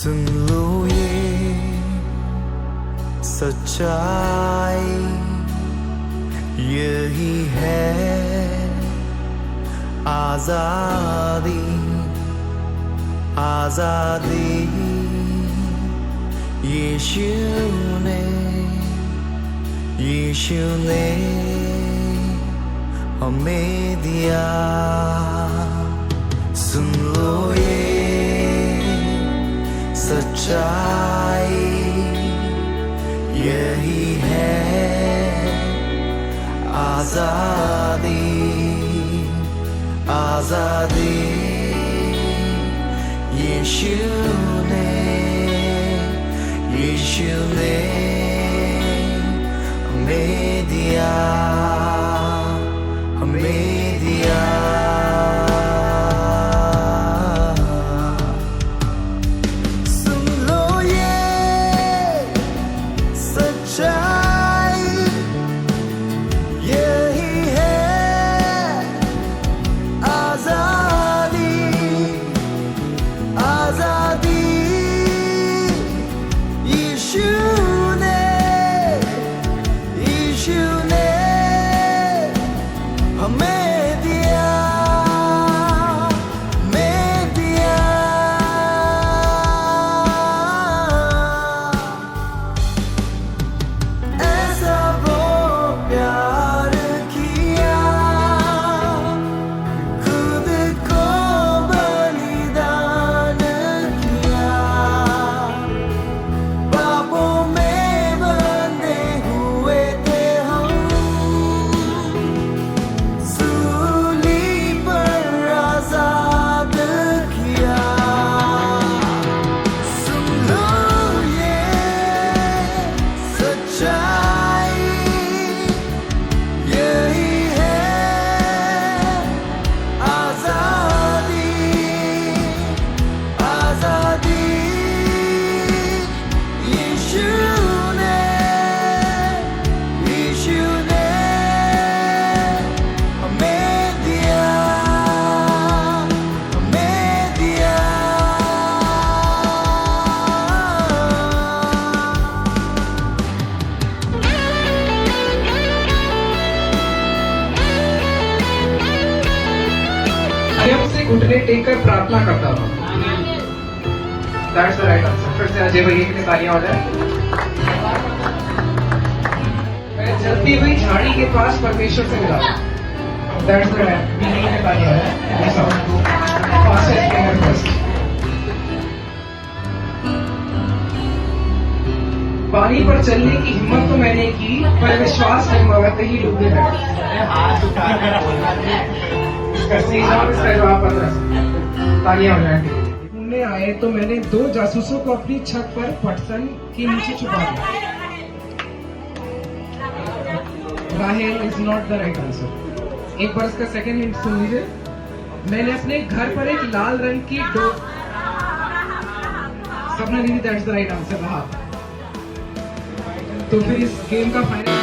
सुन लो ये सच्चाई यही है आजादी आजादी यीशु ने हमें दिया सुन लो ये सच्चाई यही है आजादी आजादी यीशु ने हमें दिया सुन लो ये सच्चाई यही है आजादी आजादी यीशु ने हमें दिया ऐसा वो प्यार किया खुद को बलिदान किया पापों में बंधे हुए थे हम सूली पर आजाद किया सुन लो ये सच्चाई यही है आजादी आजादी यीशु ने हमें दिया से घुटने टेक कर प्रार्थना करता हूँ। That's the right answer. फिर से अजय भैया के लिए तालियां हो जाए। मैं जलती हुई झाड़ी के पास परमेश्वर से मिला। That's the right. बीवी के लिए तालियां हो जाए। Yes, sir. Fastest finger first. पानी पर चलने की हिम्मत तो मैंने की, पर विश्वास डगमगाते ही डूबने लगा। तालियां हो जाएंगी। ढूंढने आए तो मैंने 2 जासूसों को अपनी छत पर पटसन के नीचे छुपा दिया। राहेल is not the right answer. एक बार इसका सेकंड हिंट सुन लीजिए। मैंने अपने घर पर एक लाल रंग की सबने नहीं, दैट्स द राइट आंसर रहा। तो फिर इस गेम का फाइनल